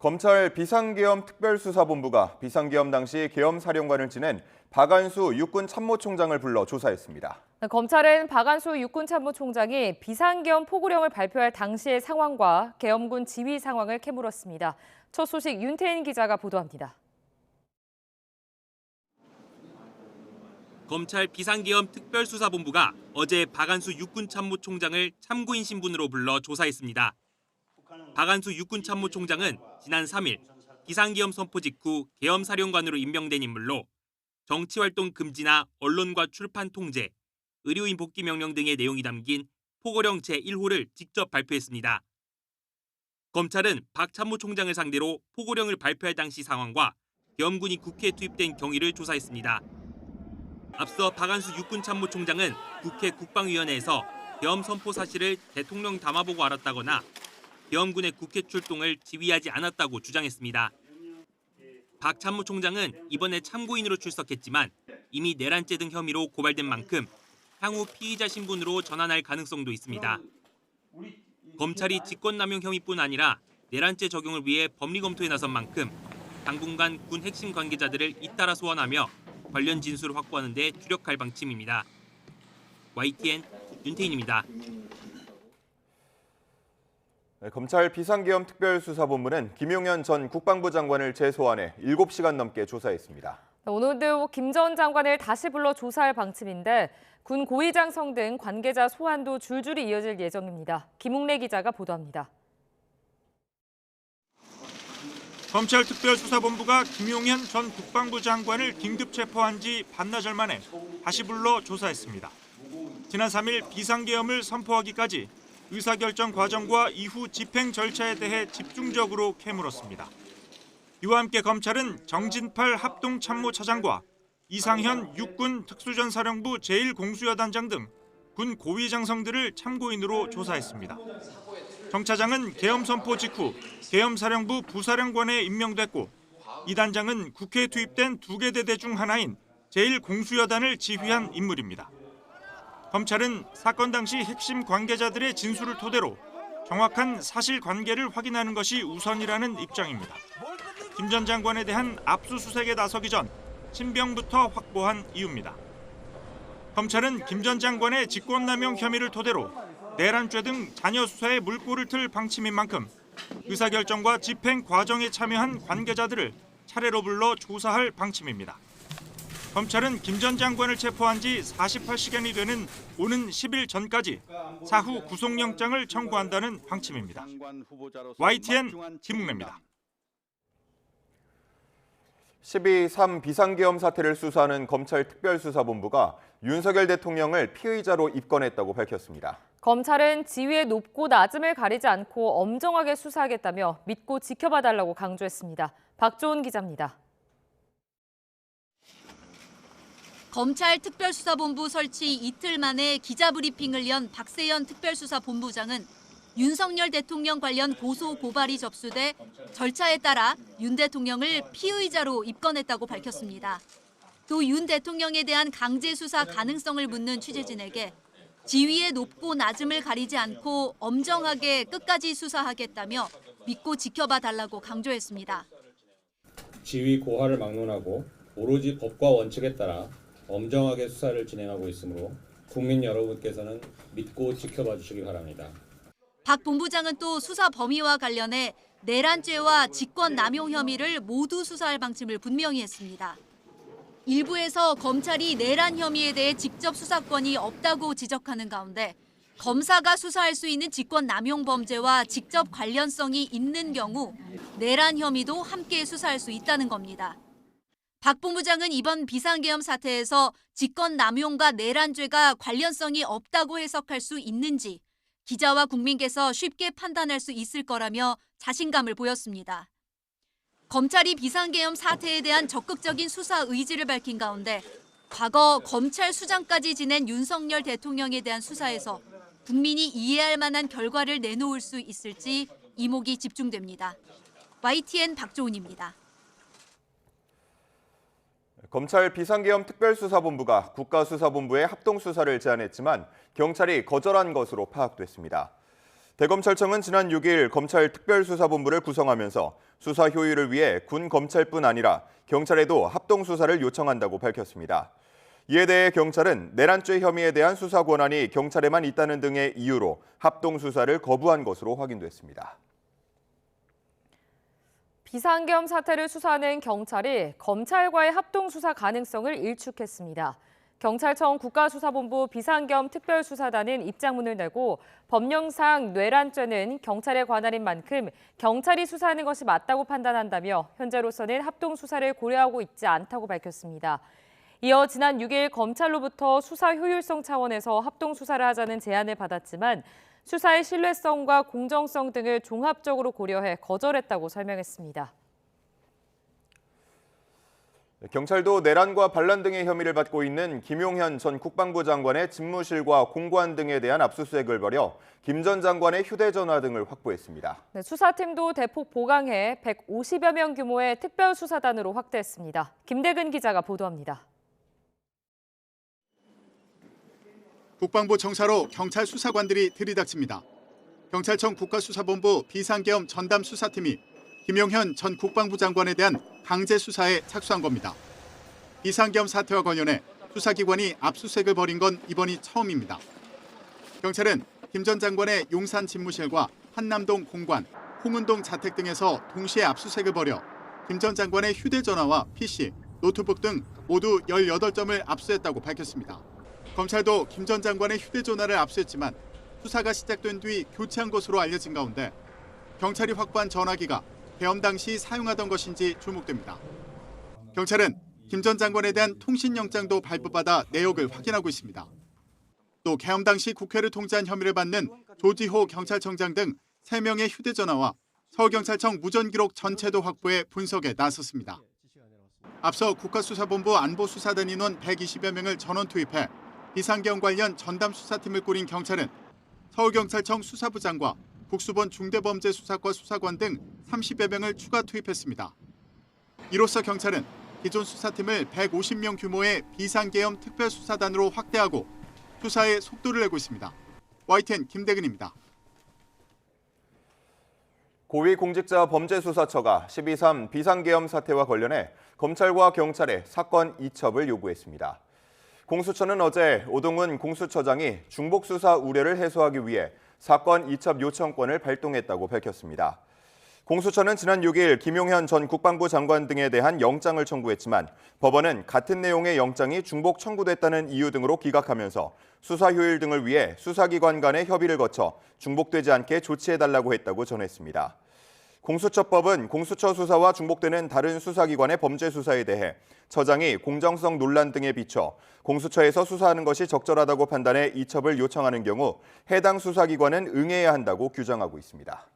검찰 비상계엄 특별수사본부가 비상계엄 당시 계엄 사령관을 지낸 박안수 육군참모총장을 불러 조사했습니다. 검찰은 박안수 육군참모총장이 비상계엄 포고령을 발표할 당시의 상황과 계엄군 지휘 상황을 캐물었습니다. 첫 소식 윤태인 기자가 보도합니다. 검찰 비상계엄 특별수사본부가 어제 박안수 육군참모총장을 참고인 신분으로 불러 조사했습니다. 박안수 육군참모총장은 지난 3일 비상계엄 선포 직후 계엄사령관으로 임명된 인물로 정치활동 금지나 언론과 출판 통제, 의료인 복귀 명령 등의 내용이 담긴 포고령 제1호를 직접 발표했습니다. 검찰은 박 참모총장을 상대로 포고령을 발표할 당시 상황과 계엄군이 국회에 투입된 경위를 조사했습니다. 앞서 박안수 육군참모총장은 국회 국방위원회에서 계엄 선포 사실을 대통령 담화보고 알았다거나 계엄군의 국회 출동을 지휘하지 않았다고 주장했습니다. 박 참모총장은 이번에 참고인으로 출석했지만 이미 내란죄 등 혐의로 고발된 만큼 향후 피의자 신분으로 전환할 가능성도 있습니다. 검찰이 직권남용 혐의뿐 아니라 내란죄 적용을 위해 법리 검토에 나선 만큼 당분간 군 핵심 관계자들을 잇따라 소환하며 관련 진술을 확보하는 데 주력할 방침입니다. YTN 윤태인입니다. 검찰 비상계엄 특별수사본부는 김용현 전 국방부 장관을 재소환해 7시간 넘게 조사했습니다. 오늘도 김 전 장관을 다시 불러 조사할 방침인데 군 고위장성 등 관계자 소환도 줄줄이 이어질 예정입니다. 김웅래 기자가 보도합니다. 검찰 특별수사본부가 김용현 전 국방부 장관을 긴급 체포한 지 반나절 만에 다시 불러 조사했습니다. 지난 3일 비상계엄을 선포하기까지 의사결정 과정과 이후 집행 절차에 대해 집중적으로 캐물었습니다. 이와 함께 검찰은 정진팔 합동참모차장과 이상현 육군 특수전사령부 제1공수여단장 등 군 고위장성들을 참고인으로 조사했습니다. 정 차장은 계엄 선포 직후 계엄사령부 부사령관에 임명됐고 이 단장은 국회에 투입된 2개 대대 중 하나인 제1공수여단을 지휘한 인물입니다. 검찰은 사건 당시 핵심 관계자들의 진술을 토대로 정확한 사실관계를 확인하는 것이 우선이라는 입장입니다. 김 전 장관에 대한 압수수색에 나서기 전 신병부터 확보한 이유입니다. 검찰은 김 전 장관의 직권남용 혐의를 토대로 내란죄 등 자녀 수사에 물꼬를 틀 방침인 만큼 의사결정과 집행 과정에 참여한 관계자들을 차례로 불러 조사할 방침입니다. 검찰은 김 전 장관을 체포한 지 48시간이 되는 오는 10일 전까지 사후 구속영장을 청구한다는 방침입니다. YTN 김웅래입니다. 12.3 비상계엄 사태를 수사하는 검찰 특별수사본부가 윤석열 대통령을 피의자로 입건했다고 밝혔습니다. 검찰은 지위의 높고 낮음을 가리지 않고 엄정하게 수사하겠다며 믿고 지켜봐달라고 강조했습니다. 박조은 기자입니다. 검찰 특별수사본부 설치 이틀 만에 기자브리핑을 연 박세현 특별수사본부장은 윤석열 대통령 관련 고소 고발이 접수돼 절차에 따라 윤 대통령을 피의자로 입건했다고 밝혔습니다. 또 윤 대통령에 대한 강제 수사 가능성을 묻는 취재진에게 지위의 높고 낮음을 가리지 않고 엄정하게 끝까지 수사하겠다며 믿고 지켜봐 달라고 강조했습니다. 지위 고하를 막론하고 오로지 법과 원칙에 따라 엄정하게 수사를 진행하고 있으므로 국민 여러분께서는 믿고 지켜봐 주시기 바랍니다. 박 본부장은 또 수사 범위와 관련해 내란죄와 직권남용 혐의를 모두 수사할 방침을 분명히 했습니다. 일부에서 검찰이 내란 혐의에 대해 직접 수사권이 없다고 지적하는 가운데 검사가 수사할 수 있는 직권남용 범죄와 직접 관련성이 있는 경우 내란 혐의도 함께 수사할 수 있다는 겁니다. 박 본부장은 이번 비상계엄 사태에서 직권남용과 내란죄가 관련성이 없다고 해석할 수 있는지 기자와 국민께서 쉽게 판단할 수 있을 거라며 자신감을 보였습니다. 검찰이 비상계엄 사태에 대한 적극적인 수사 의지를 밝힌 가운데 과거 검찰 수장까지 지낸 윤석열 대통령에 대한 수사에서 국민이 이해할 만한 결과를 내놓을 수 있을지 이목이 집중됩니다. YTN 박조은입니다. 검찰 비상계엄 특별수사본부가 국가수사본부에 합동수사를 제안했지만 경찰이 거절한 것으로 파악됐습니다. 대검찰청은 지난 6일 검찰 특별수사본부를 구성하면서 수사 효율을 위해 군 검찰뿐 아니라 경찰에도 합동수사를 요청한다고 밝혔습니다. 이에 대해 경찰은 내란죄 혐의에 대한 수사 권한이 경찰에만 있다는 등의 이유로 합동수사를 거부한 것으로 확인됐습니다. 비상계엄 사태를 수사하는 경찰이 검찰과의 합동수사 가능성을 일축했습니다. 경찰청 국가수사본부 비상계엄 특별수사단은 입장문을 내고 법령상 뇌란죄는 경찰의 관할인 만큼 경찰이 수사하는 것이 맞다고 판단한다며 현재로서는 합동수사를 고려하고 있지 않다고 밝혔습니다. 이어 지난 6일 검찰로부터 수사 효율성 차원에서 합동수사를 하자는 제안을 받았지만 수사의 신뢰성과 공정성 등을 종합적으로 고려해 거절했다고 설명했습니다. 경찰도 내란과 반란 등의 혐의를 받고 있는 김용현 전 국방부 장관의 집무실과 공관 등에 대한 압수수색을 벌여 김 전 장관의 휴대전화 등을 확보했습니다. 네, 수사팀도 대폭 보강해 150여 명 규모의 특별수사단으로 확대했습니다. 김대근 기자가 보도합니다. 국방부 청사로 경찰 수사관들이 들이닥칩니다. 경찰청 국가수사본부 비상계엄 전담수사팀이 김용현 전 국방부 장관에 대한 강제 수사에 착수한 겁니다. 비상계엄 사태와 관련해 수사기관이 압수수색을 벌인 건 이번이 처음입니다. 경찰은 김 전 장관의 용산 집무실과 한남동 공관, 홍은동 자택 등에서 동시에 압수수색을 벌여 김 전 장관의 휴대전화와 PC, 노트북 등 모두 18점을 압수했다고 밝혔습니다. 검찰도 김 전 장관의 휴대전화를 압수했지만 수사가 시작된 뒤 교체한 것으로 알려진 가운데 경찰이 확보한 전화기가 계엄 당시 사용하던 것인지 주목됩니다. 경찰은 김 전 장관에 대한 통신영장도 발부받아 내역을 확인하고 있습니다. 또 계엄 당시 국회를 통제한 혐의를 받는 조지호 경찰청장 등 3명의 휴대전화와 서울경찰청 무전기록 전체도 확보해 분석에 나섰습니다. 앞서 국가수사본부 안보수사단 인원 120여 명을 전원 투입해 비상계엄 관련 전담수사팀을 꾸린 경찰은 서울경찰청 수사부장과 국수본 중대범죄수사과 수사관 등 30여 명을 추가 투입했습니다. 이로써 경찰은 기존 수사팀을 150명 규모의 비상계엄 특별수사단으로 확대하고 수사에 속도를 내고 있습니다. YTN 김대근입니다. 고위공직자범죄수사처가 12.3 비상계엄 사태와 관련해 검찰과 경찰에 사건 이첩을 요구했습니다. 공수처는 어제 오동훈 공수처장이 중복수사 우려를 해소하기 위해 사건 이첩 요청권을 발동했다고 밝혔습니다. 공수처는 지난 6일 김용현 전 국방부 장관 등에 대한 영장을 청구했지만 법원은 같은 내용의 영장이 중복 청구됐다는 이유 등으로 기각하면서 수사 효율 등을 위해 수사기관 간의 협의를 거쳐 중복되지 않게 조치해달라고 했다고 전했습니다. 공수처법은 공수처 수사와 중복되는 다른 수사기관의 범죄 수사에 대해 처장이 공정성 논란 등에 비춰 공수처에서 수사하는 것이 적절하다고 판단해 이첩을 요청하는 경우 해당 수사기관은 응해야 한다고 규정하고 있습니다.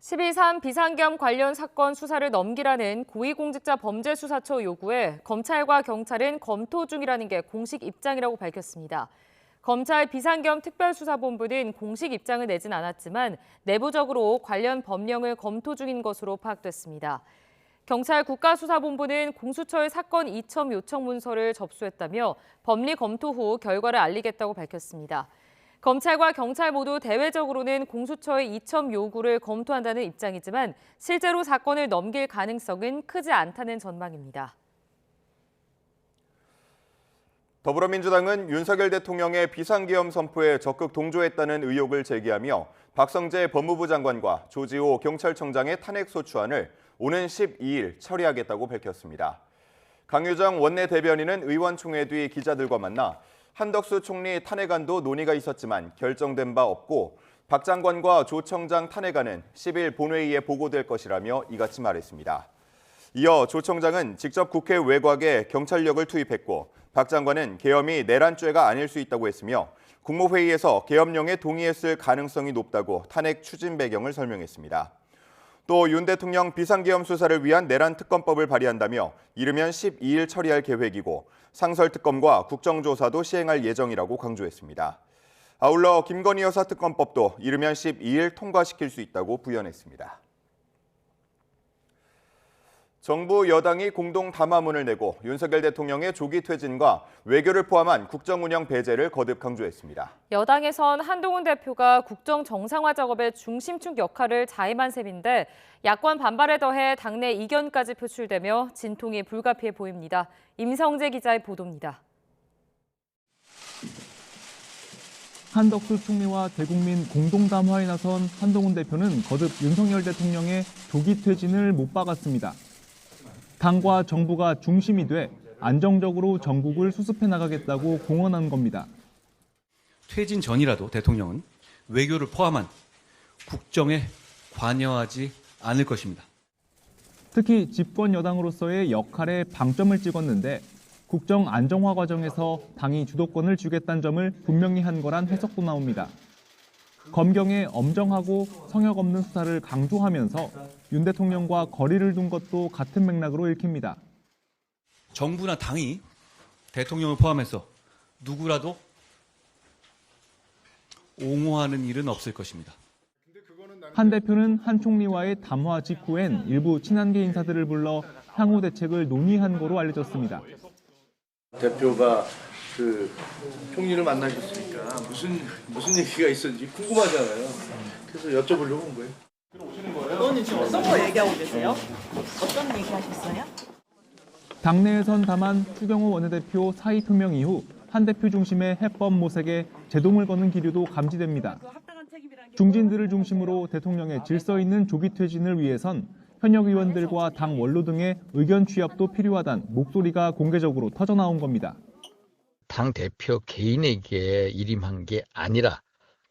12.3 비상계엄 관련 사건 수사를 넘기라는 고위공직자범죄수사처 요구에 검찰과 경찰은 검토 중이라는 게 공식 입장이라고 밝혔습니다. 검찰 비상계엄 특별수사본부는 공식 입장을 내진 않았지만 내부적으로 관련 법령을 검토 중인 것으로 파악됐습니다. 경찰 국가수사본부는 공수처의 사건 이첩 요청 문서를 접수했다며 법리 검토 후 결과를 알리겠다고 밝혔습니다. 검찰과 경찰 모두 대외적으로는 공수처의 이첩 요구를 검토한다는 입장이지만 실제로 사건을 넘길 가능성은 크지 않다는 전망입니다. 더불어민주당은 윤석열 대통령의 비상계엄 선포에 적극 동조했다는 의혹을 제기하며 박성재 법무부 장관과 조지호 경찰청장의 탄핵소추안을 오는 12일 처리하겠다고 밝혔습니다. 강유정 원내대변인은 의원총회 뒤 기자들과 만나 한덕수 총리 탄핵안도 논의가 있었지만 결정된 바 없고 박 장관과 조 청장 탄핵안은 10일 본회의에 보고될 것이라며 이같이 말했습니다. 이어 조 청장은 직접 국회 외곽에 경찰력을 투입했고 박 장관은 계엄이 내란죄가 아닐 수 있다고 했으며 국무회의에서 계엄령에 동의했을 가능성이 높다고 탄핵 추진 배경을 설명했습니다. 또 윤 대통령 비상계엄 수사를 위한 내란특검법을 발의한다며 이르면 12일 처리할 계획이고 상설특검과 국정조사도 시행할 예정이라고 강조했습니다. 아울러 김건희 여사 특검법도 이르면 12일 통과시킬 수 있다고 부연했습니다. 정부 여당이 공동 담화문을 내고 윤석열 대통령의 조기 퇴진과 외교를 포함한 국정 운영 배제를 거듭 강조했습니다. 여당에선 한동훈 대표가 국정 정상화 작업의 중심축 역할을 자임한 셈인데 야권 반발에 더해 당내 이견까지 표출되며 진통이 불가피해 보입니다. 임성재 기자의 보도입니다. 한덕수 총리와 대국민 공동담화에 나선 한동훈 대표는 거듭 윤석열 대통령의 조기 퇴진을 못 박았습니다. 당과 정부가 중심이 돼 안정적으로 전국을 수습해 나가겠다고 공언한 겁니다. 퇴진 전이라도 대통령은 외교를 포함한 국정에 관여하지 않을 것입니다. 특히 집권 여당으로서의 역할에 방점을 찍었는데 국정 안정화 과정에서 당이 주도권을 주겠다는 점을 분명히 한 거란 해석도 나옵니다. 검경의 엄정하고 성역 없는 수사를 강조하면서 윤 대통령과 거리를 둔 것도 같은 맥락으로 읽힙니다. 정부나 당이 대통령을 포함해서 누구라도 옹호하는 일은 없을 것입니다. 한 대표는 한 총리와의 담화 직후엔 일부 친한계 인사들을 불러 향후 대책을 논의한 거로 알려졌습니다. 대표가 그 총리를 만나셨으니까 무슨 얘기가 있었는지 궁금하잖아요. 그래서 여쭤보려고 온 거예요. 의원님 지금 어떤 거 얘기하고 계세요? 어떤 얘기 하셨어요? 당내에선 다만 추경호 원내대표 사의 표명 이후 한 대표 중심의 해법 모색에 제동을 거는 기류도 감지됩니다. 중진들을 중심으로 대통령의 질서 있는 조기 퇴진을 위해선 현역 의원들과 당 원로 등의 의견 취합도 필요하다는 목소리가 공개적으로 터져나온 겁니다. 당 대표 개인에게 일임한 게 아니라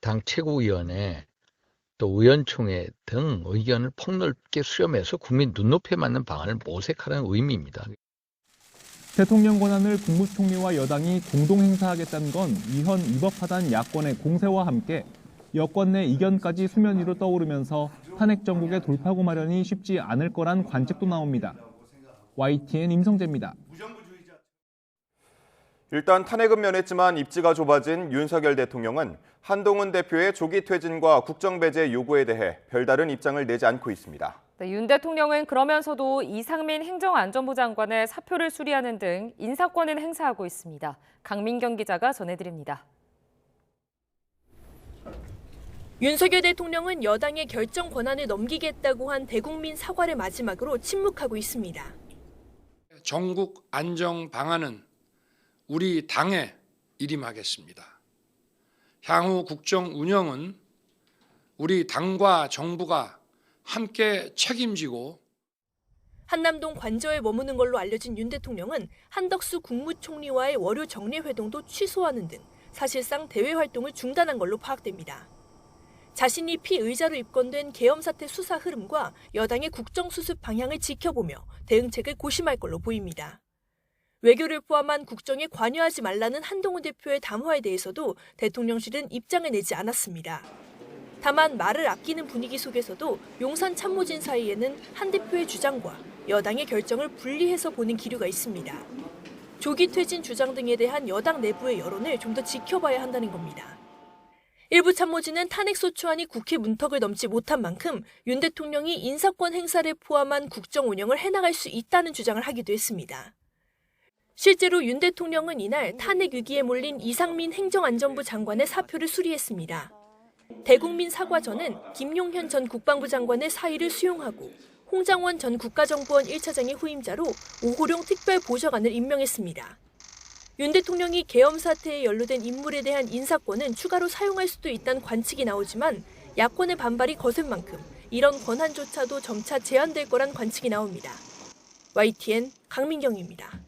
당 최고위원회 또 의원총회 등 의견을 폭넓게 수렴해서 국민 눈높이에 맞는 방안을 모색하라는 의미입니다. 대통령 권한을 국무총리와 여당이 공동 행사하겠다는 건 위헌 위법하다는 야권의 공세와 함께 여권 내 이견까지 수면 위로 떠오르면서 탄핵 정국의 돌파구 마련이 쉽지 않을 거란 관측도 나옵니다. YTN 임성재입니다. 일단 탄핵은 면했지만 입지가 좁아진 윤석열 대통령은 한동훈 대표의 조기 퇴진과 국정 배제 요구에 대해 별다른 입장을 내지 않고 있습니다. 네, 윤 대통령은 그러면서도 이상민 행정안전부 장관의 사표를 수리하는 등 인사권을 행사하고 있습니다. 강민경 기자가 전해드립니다. 윤석열 대통령은 여당의 결정 권한을 넘기겠다고 한 대국민 사과를 마지막으로 침묵하고 있습니다. 전국 안정 방안은 우리 당에 일임하겠습니다. 향후 국정 운영은 우리 당과 정부가 함께 책임지고 한남동 관저에 머무는 걸로 알려진 윤 대통령은 한덕수 국무총리와의 월요 정례 회동도 취소하는 등 사실상 대외 활동을 중단한 걸로 파악됩니다. 자신이 피의자로 입건된 계엄 사태 수사 흐름과 여당의 국정수습 방향을 지켜보며 대응책을 고심할 걸로 보입니다. 외교를 포함한 국정에 관여하지 말라는 한동훈 대표의 담화에 대해서도 대통령실은 입장을 내지 않았습니다. 다만 말을 아끼는 분위기 속에서도 용산 참모진 사이에는 한 대표의 주장과 여당의 결정을 분리해서 보는 기류가 있습니다. 조기 퇴진 주장 등에 대한 여당 내부의 여론을 좀 더 지켜봐야 한다는 겁니다. 일부 참모진은 탄핵소추안이 국회 문턱을 넘지 못한 만큼 윤 대통령이 인사권 행사를 포함한 국정 운영을 해나갈 수 있다는 주장을 하기도 했습니다. 실제로 윤 대통령은 이날 탄핵 위기에 몰린 이상민 행정안전부 장관의 사표를 수리했습니다. 대국민 사과 전은 김용현 전 국방부 장관의 사의를 수용하고 홍장원 전 국가정보원 1차장의 후임자로 오호룡 특별보좌관을 임명했습니다. 윤 대통령이 계엄 사태에 연루된 인물에 대한 인사권은 추가로 사용할 수도 있다는 관측이 나오지만 야권의 반발이 거센 만큼 이런 권한조차도 점차 제한될 거란 관측이 나옵니다. YTN 강민경입니다.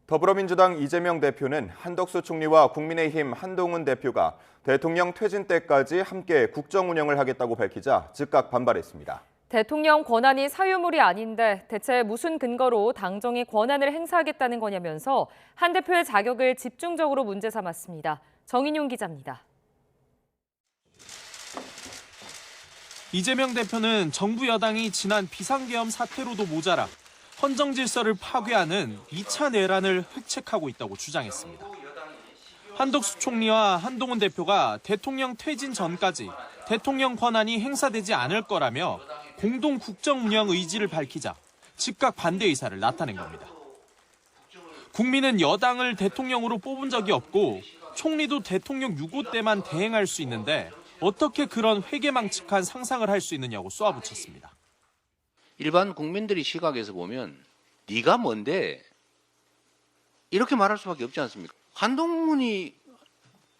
더불어민주당 이재명 대표는 한덕수 총리와 국민의힘 한동훈 대표가 대통령 퇴진 때까지 함께 국정 운영을 하겠다고 밝히자 즉각 반발했습니다. 대통령 권한이 사유물이 아닌데 대체 무슨 근거로 당정이 권한을 행사하겠다는 거냐면서 한 대표의 자격을 집중적으로 문제 삼았습니다. 정인용 기자입니다. 이재명 대표는 정부 여당이 지난 비상계엄 사태로도 모자라 헌정 질서를 파괴하는 2차 내란을 획책하고 있다고 주장했습니다. 한덕수 총리와 한동훈 대표가 대통령 퇴진 전까지 대통령 권한이 행사되지 않을 거라며 공동 국정 운영 의지를 밝히자 즉각 반대 의사를 나타낸 겁니다. 국민은 여당을 대통령으로 뽑은 적이 없고 총리도 대통령 유고 때만 대행할 수 있는데 어떻게 그런 회계망측한 상상을 할 수 있느냐고 쏘아붙였습니다. 일반 국민들의 시각에서 보면 네가 뭔데 이렇게 말할 수밖에 없지 않습니까? 한동훈이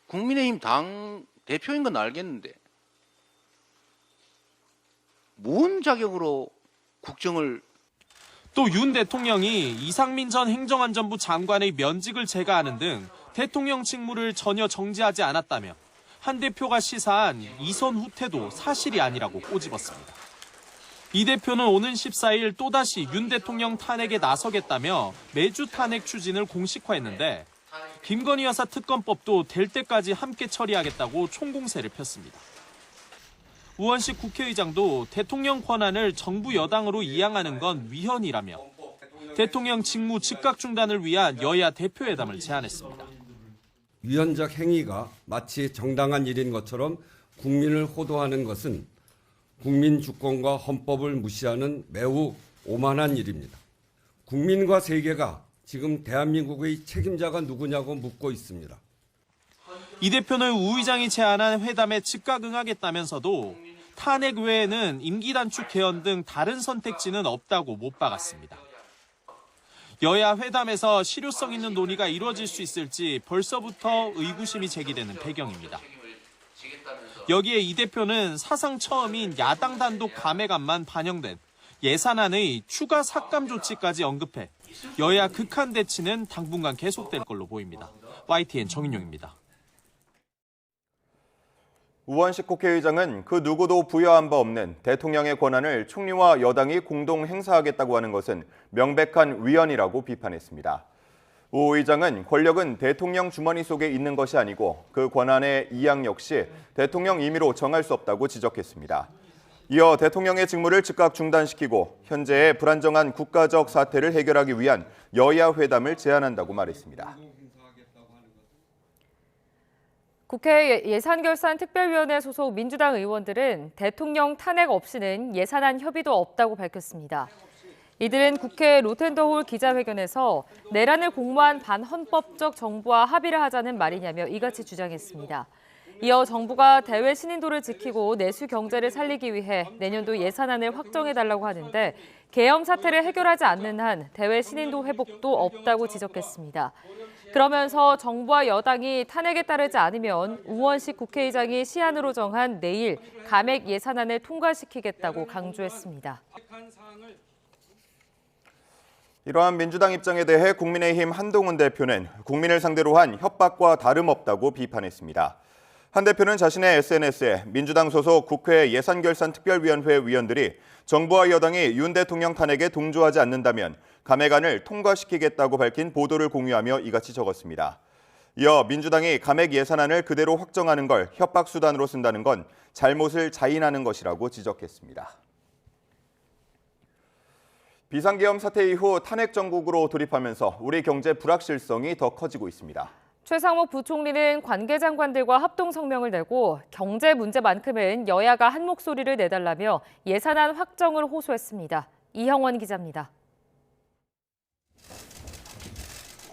국민의힘 당 대표인 건 알겠는데 뭔 자격으로 국정을 또 윤 대통령이 이상민 전 행정안전부 장관의 면직을 제거하는 등 대통령 직무를 전혀 정지하지 않았다며 한 대표가 시사한 이선 후퇴도 사실이 아니라고 꼬집었습니다. 이 대표는 오는 14일 또다시 윤 대통령 탄핵에 나서겠다며 매주 탄핵 추진을 공식화했는데 김건희 여사 특검법도 될 때까지 함께 처리하겠다고 총공세를 폈습니다. 우원식 국회의장도 대통령 권한을 정부 여당으로 이양하는 건 위헌이라며 대통령 직무 즉각 중단을 위한 여야 대표회담을 제안했습니다. 위헌적 행위가 마치 정당한 일인 것처럼 국민을 호도하는 것은 국민 주권과 헌법을 무시하는 매우 오만한 일입니다. 국민과 세계가 지금 대한민국의 책임자가 누구냐고 묻고 있습니다. 이 대표는 우 의장이 제안한 회담에 즉각 응하겠다면서도 탄핵 외에는 임기 단축 개헌 등 다른 선택지는 없다고 못 박았습니다. 여야 회담에서 실효성 있는 논의가 이루어질 수 있을지 벌써부터 의구심이 제기되는 배경입니다. 여기에 이 대표는 사상 처음인 야당 단독 감액안만 반영된 예산안의 추가 삭감 조치까지 언급해 여야 극한 대치는 당분간 계속될 걸로 보입니다. YTN 정인용입니다. 우원식 국회의장은 그 누구도 부여한 바 없는 대통령의 권한을 총리와 여당이 공동 행사하겠다고 하는 것은 명백한 위헌이라고 비판했습니다. 우 의장은 권력은 대통령 주머니 속에 있는 것이 아니고 그 권한의 이양 역시 대통령 임의로 정할 수 없다고 지적했습니다. 이어 대통령의 직무를 즉각 중단시키고 현재의 불안정한 국가적 사태를 해결하기 위한 여야 회담을 제안한다고 말했습니다. 국회 예산결산특별위원회 소속 민주당 의원들은 대통령 탄핵 없이는 예산안 협의도 없다고 밝혔습니다. 이들은 국회 로텐더홀 기자회견에서 내란을 공모한 반헌법적 정부와 합의를 하자는 말이냐며 이같이 주장했습니다. 이어 정부가 대외 신인도를 지키고 내수 경제를 살리기 위해 내년도 예산안을 확정해달라고 하는데 계엄 사태를 해결하지 않는 한 대외 신인도 회복도 없다고 지적했습니다. 그러면서 정부와 여당이 탄핵에 따르지 않으면 우원식 국회의장이 시한으로 정한 내일 감액 예산안을 통과시키겠다고 강조했습니다. 이러한 민주당 입장에 대해 국민의힘 한동훈 대표는 국민을 상대로 한 협박과 다름없다고 비판했습니다. 한 대표는 자신의 SNS에 민주당 소속 국회 예산결산특별위원회 위원들이 정부와 여당이 윤 대통령 탄핵에 동조하지 않는다면 감액안을 통과시키겠다고 밝힌 보도를 공유하며 이같이 적었습니다. 이어 민주당이 감액 예산안을 그대로 확정하는 걸 협박 수단으로 쓴다는 건 잘못을 자인하는 것이라고 지적했습니다. 비상계엄 사태 이후 탄핵 정국으로 돌입하면서 우리 경제 불확실성이 더 커지고 있습니다. 최상목 부총리는 관계 장관들과 합동 성명을 내고 경제 문제만큼은 여야가 한 목소리를 내달라며 예산안 확정을 호소했습니다. 이형원 기자입니다.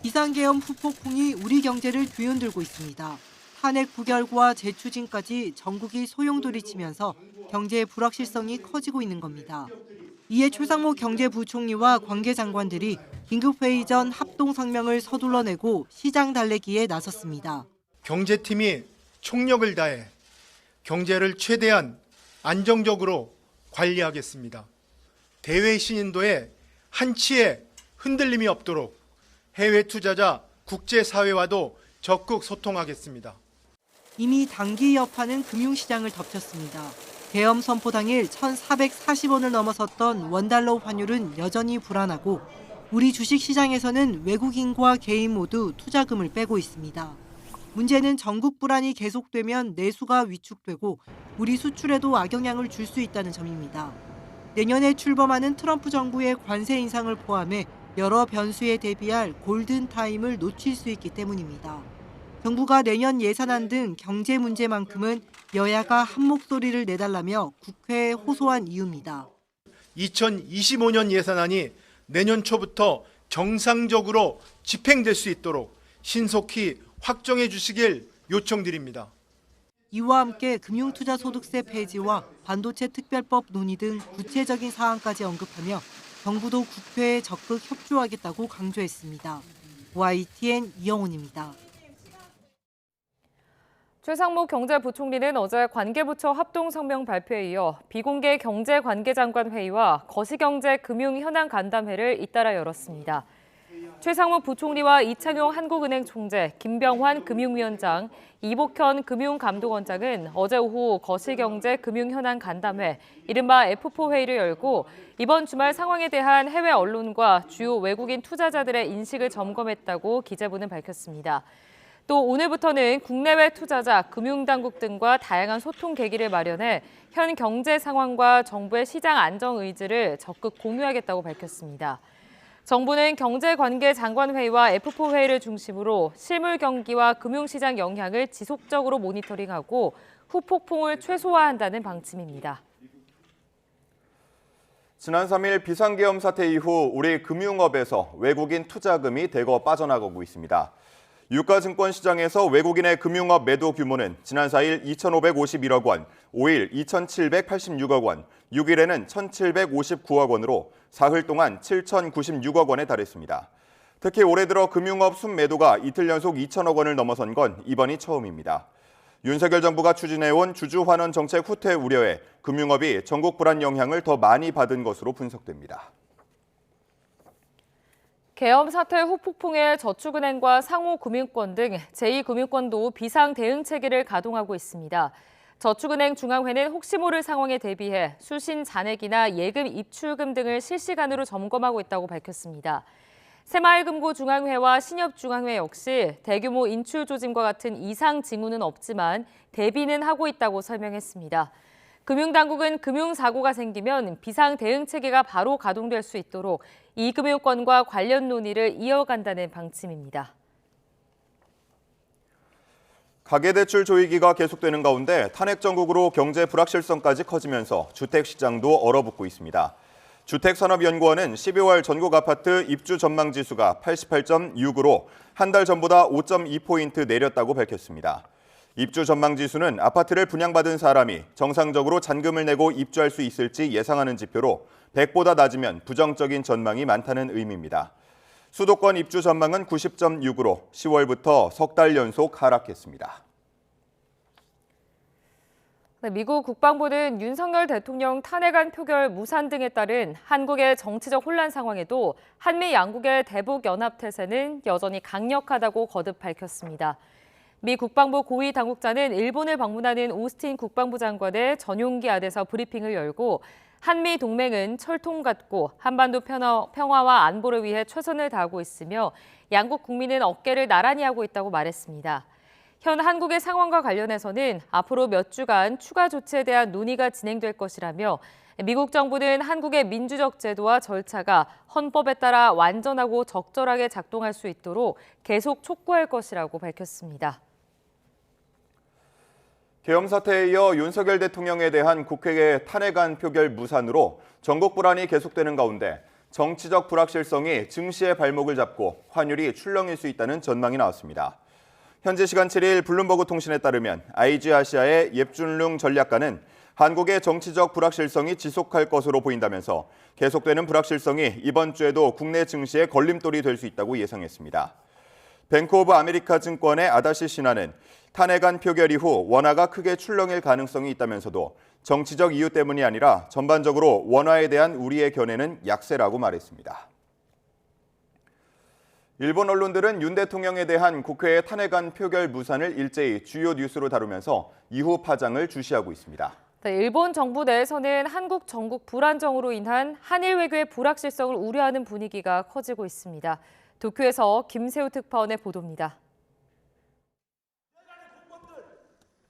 비상계엄 후폭풍이 우리 경제를 뒤흔들고 있습니다. 탄핵 부결과 재추진까지 전국이 소용돌이치면서 경제의 불확실성이 커지고 있는 겁니다. 이에 최상목 경제부총리와 관계장관들이 긴급회의 전 합동성명을 서둘러 내고 시장 달래기에 나섰습니다. 경제팀이 총력을 다해 경제를 최대한 안정적으로 관리하겠습니다. 대외 신인도에 한치의 흔들림이 없도록 해외 투자자 국제사회와도 적극 소통하겠습니다. 이미 단기 여파는 금융시장을 덮쳤습니다. 계엄 선포 당일 1,440원을 넘어섰던 원달러 환율은 여전히 불안하고 우리 주식시장에서는 외국인과 개인 모두 투자금을 빼고 있습니다. 문제는 전국 불안이 계속되면 내수가 위축되고 우리 수출에도 악영향을 줄 수 있다는 점입니다. 내년에 출범하는 트럼프 정부의 관세 인상을 포함해 여러 변수에 대비할 골든타임을 놓칠 수 있기 때문입니다. 정부가 내년 예산안 등 경제 문제만큼은 여야가 한 목소리를 내달라며 국회에 호소한 이유입니다. 2025년 예산안이 내년 초부터 정상적으로 집행될 수 있도록 신속히 확정해 주시길 요청드립니다. 이와 함께 금융투자소득세 폐지와 반도체 특별법 논의 등 구체적인 사안까지 언급하며 정부도 국회에 적극 협조하겠다고 강조했습니다. YTN 이영훈입니다. 최상목 경제부총리는 어제 관계부처 합동성명 발표에 이어 비공개 경제관계장관 회의와 거시경제금융현안간담회를 잇따라 열었습니다. 최상목 부총리와 이창용 한국은행 총재, 김병환 금융위원장, 이복현 금융감독원장은 어제 오후 거시경제금융현안간담회, 이른바 F4 회의를 열고 이번 주말 상황에 대한 해외 언론과 주요 외국인 투자자들의 인식을 점검했다고 기재부는 밝혔습니다. 또 오늘부터는 국내외 투자자, 금융당국 등과 다양한 소통 계기를 마련해 현 경제 상황과 정부의 시장 안정 의지를 적극 공유하겠다고 밝혔습니다. 정부는 경제관계장관회의와 F4 회의를 중심으로 실물 경기와 금융시장 영향을 지속적으로 모니터링하고 후폭풍을 최소화한다는 방침입니다. 지난 3일 비상계엄 사태 이후 우리 금융업에서 외국인 투자금이 대거 빠져나가고 있습니다. 유가증권 시장에서 외국인의 금융업 매도 규모는 지난 4일 2,551억 원, 5일 2,786억 원, 6일에는 1,759억 원으로 사흘 동안 7,096억 원에 달했습니다. 특히 올해 들어 금융업 순매도가 이틀 연속 2,000억 원을 넘어선 건 이번이 처음입니다. 윤석열 정부가 추진해온 주주환원 정책 후퇴 우려에 금융업이 전국 불안 영향을 더 많이 받은 것으로 분석됩니다. 계엄 사태 후폭풍에 저축은행과 상호금융권 등 제2금융권도 비상 대응 체계를 가동하고 있습니다. 저축은행 중앙회는 혹시 모를 상황에 대비해 수신 잔액이나 예금 입출금 등을 실시간으로 점검하고 있다고 밝혔습니다. 새마을금고 중앙회와 신협중앙회 역시 대규모 인출 조짐과 같은 이상 징후는 없지만 대비는 하고 있다고 설명했습니다. 금융당국은 금융사고가 생기면 비상 대응 체계가 바로 가동될 수 있도록 이금융권과 관련 논의를 이어간다는 방침입니다. 가계대출 조이기가 계속되는 가운데 탄핵 정국으로 경제 불확실성까지 커지면서 주택시장도 얼어붙고 있습니다. 주택산업연구원은 12월 전국 아파트 입주 전망 지수가 88.6으로 한 달 전보다 5.2포인트 내렸다고 밝혔습니다. 입주 전망 지수는 아파트를 분양받은 사람이 정상적으로 잔금을 내고 입주할 수 있을지 예상하는 지표로 100보다 낮으면 부정적인 전망이 많다는 의미입니다. 수도권 입주 전망은 90.6으로 10월부터 석 달 연속 하락했습니다. 미국 국방부는 윤석열 대통령 탄핵안 표결 무산 등에 따른 한국의 정치적 혼란 상황에도 한미 양국의 대북 연합 태세는 여전히 강력하다고 거듭 밝혔습니다. 미 국방부 고위 당국자는 일본을 방문하는 오스틴 국방부 장관의 전용기 안에서 브리핑을 열고 한미 동맹은 철통 같고 한반도 평화와 안보를 위해 최선을 다하고 있으며 양국 국민은 어깨를 나란히 하고 있다고 말했습니다. 현 한국의 상황과 관련해서는 앞으로 몇 주간 추가 조치에 대한 논의가 진행될 것이라며 미국 정부는 한국의 민주적 제도와 절차가 헌법에 따라 완전하고 적절하게 작동할 수 있도록 계속 촉구할 것이라고 밝혔습니다. 계엄 사태에 이어 윤석열 대통령에 대한 국회의 탄핵안 표결 무산으로 전국 불안이 계속되는 가운데 정치적 불확실성이 증시의 발목을 잡고 환율이 출렁일 수 있다는 전망이 나왔습니다. 현지 시간 7일 블룸버그 통신에 따르면 IG 아시아의 옙준룽 전략가는 한국의 정치적 불확실성이 지속할 것으로 보인다면서 계속되는 불확실성이 이번 주에도 국내 증시에 걸림돌이 될 수 있다고 예상했습니다. 뱅크 오브 아메리카 증권의 아다시 신하는 탄핵안 표결 이후 원화가 크게 출렁일 가능성이 있다면서도 정치적 이유 때문이 아니라 전반적으로 원화에 대한 우리의 견해는 약세라고 말했습니다. 일본 언론들은 윤 대통령에 대한 국회의 탄핵안 표결 무산을 일제히 주요 뉴스로 다루면서 이후 파장을 주시하고 있습니다. 일본 정부 내에서는 한국 전국 불안정으로 인한 한일 외교의 불확실성을 우려하는 분위기가 커지고 있습니다. 도쿄에서 김세우 특파원의 보도입니다.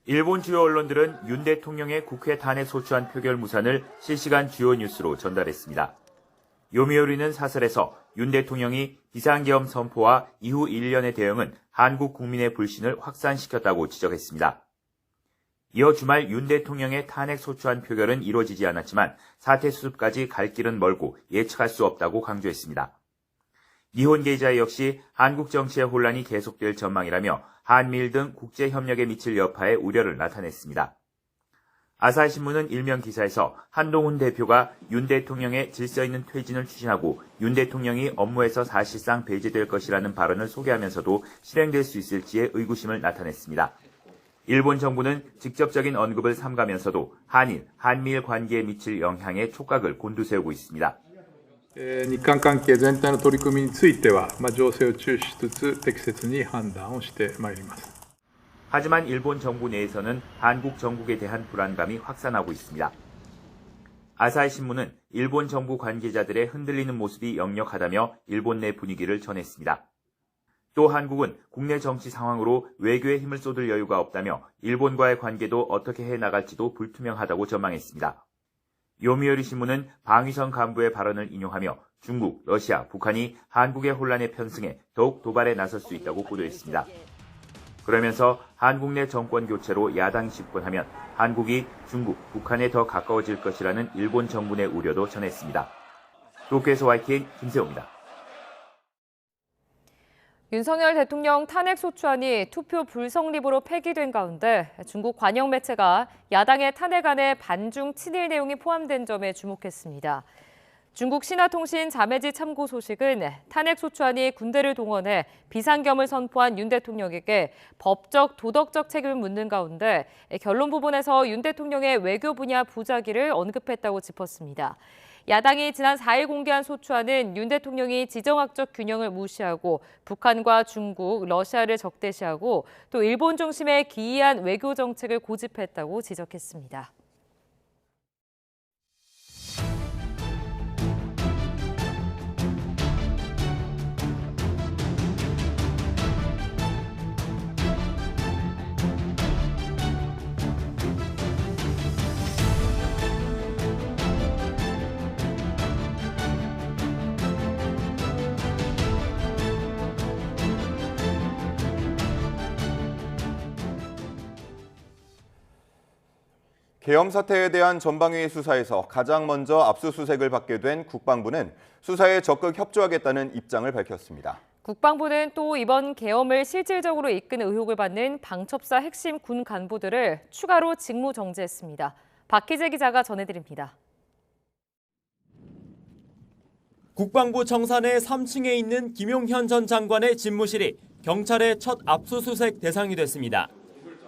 일본 주요 언론들은 윤 대통령의 국회 탄핵 소추안 표결 무산을 실시간 주요 뉴스로 전달했습니다. 요미우리는 사설에서 윤 대통령이 비상계엄 선포와 이후 1년의 대응은 한국 국민의 불신을 확산시켰다고 지적했습니다. 이어 주말 윤 대통령의 탄핵 소추안 표결은 이루어지지 않았지만 사퇴 수습까지 갈 길은 멀고 예측할 수 없다고 강조했습니다. 니혼 게이자 역시 한국 정치의 혼란이 계속될 전망이라며 한미일 등 국제 협력에 미칠 여파에 우려를 나타냈습니다. 아사히 신문은 일면 기사에서 한동훈 대표가 윤 대통령의 질서 있는 퇴진을 추진하고 윤 대통령이 업무에서 사실상 배제될 것이라는 발언을 소개하면서도 실행될 수 있을지에 의구심을 나타냈습니다. 일본 정부는 직접적인 언급을 삼가면서도 한미일 관계에 미칠 영향에 촉각을 곤두세우고 있습니다. 日韓関係全体の取り組みについては、情勢を注視しつつ適切に判断をしてまいります。 하지만 일본 정부 내에서는 한국 정국에 대한 불안감이 확산하고 있습니다. 아사히 신문은 일본 정부 관계자들의 흔들리는 모습이 역력하다며 일본 내 분위기를 전했습니다. 또 한국은 국내 정치 상황으로 외교에 힘을 쏟을 여유가 없다며 일본과의 관계도 어떻게 해나갈지도 불투명하다고 전망했습니다. 요미우리 신문은 방위성 간부의 발언을 인용하며 중국, 러시아, 북한이 한국의 혼란에 편승해 더욱 도발에 나설 수 있다고 보도했습니다. 그러면서 한국 내 정권 교체로 야당이 집권하면 한국이 중국, 북한에 더 가까워질 것이라는 일본 정부 내 우려도 전했습니다. 도쿄에서 YTN 김세호입니다. 윤석열 대통령 탄핵 소추안이 투표 불성립으로 폐기된 가운데 중국 관영 매체가 야당의 탄핵안에 반중 친일 내용이 포함된 점에 주목했습니다. 중국 신화통신 자매지 참고 소식은 탄핵 소추안이 군대를 동원해 비상겸을 선포한 윤 대통령에게 법적, 도덕적 책임을 묻는 가운데 결론 부분에서 윤 대통령의 외교 분야 부자기를 언급했다고 짚었습니다. 야당이 지난 4일 공개한 소추안은 윤 대통령이 지정학적 균형을 무시하고 북한과 중국, 러시아를 적대시하고 또 일본 중심의 기이한 외교 정책을 고집했다고 지적했습니다. 계엄 사태에 대한 전방위의 수사에서 가장 먼저 압수수색을 받게 된 국방부는 수사에 적극 협조하겠다는 입장을 밝혔습니다. 국방부는 또 이번 계엄을 실질적으로 이끈 의혹을 받는 방첩사 핵심 군 간부들을 추가로 직무 정지했습니다. 박희재 기자가 전해드립니다. 국방부 청산의 3층에 있는 김용현 전 장관의 집무실이 경찰의 첫 압수수색 대상이 됐습니다.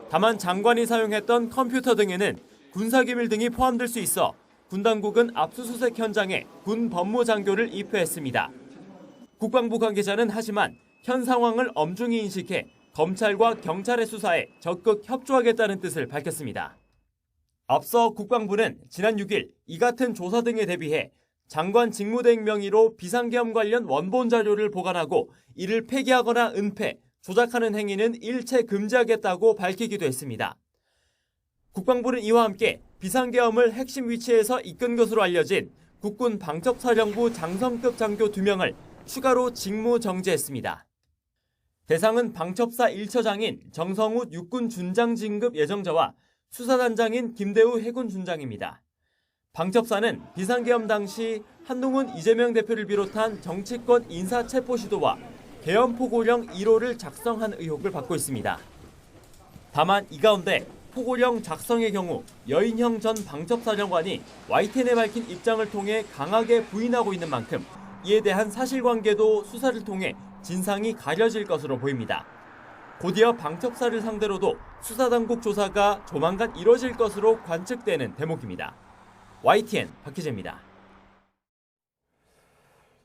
다만 장관이 사용했던 컴퓨터 등에는 군사기밀 등이 포함될 수 있어 군 당국은 압수수색 현장에 군 법무장교를 입회했습니다. 국방부 관계자는 하지만 현 상황을 엄중히 인식해 검찰과 경찰의 수사에 적극 협조하겠다는 뜻을 밝혔습니다. 앞서 국방부는 지난 6일 이 같은 조사 등에 대비해 장관 직무대행 명의로 비상계엄 관련 원본 자료를 보관하고 이를 폐기하거나 은폐, 조작하는 행위는 일체 금지하겠다고 밝히기도 했습니다. 국방부는 이와 함께 비상계엄을 핵심 위치에서 이끈 것으로 알려진 국군 방첩사령부 장성급 장교 2명을 추가로 직무 정지했습니다. 대상은 방첩사 1처장인 정성훈 육군 준장 진급 예정자와 수사단장인 김대우 해군 준장입니다. 방첩사는 비상계엄 당시 한동훈 이재명 대표를 비롯한 정치권 인사 체포 시도와 계엄 포고령 1호를 작성한 의혹을 받고 있습니다. 다만 이 가운데 포고령 작성의 경우 여인형 전 방첩사령관이 YTN에 밝힌 입장을 통해 강하게 부인하고 있는 만큼 이에 대한 사실관계도 수사를 통해 진상이 가려질 것으로 보입니다. 곧이어 방첩사를 상대로도 수사당국 조사가 조만간 이뤄질 것으로 관측되는 대목입니다. YTN 박희재입니다.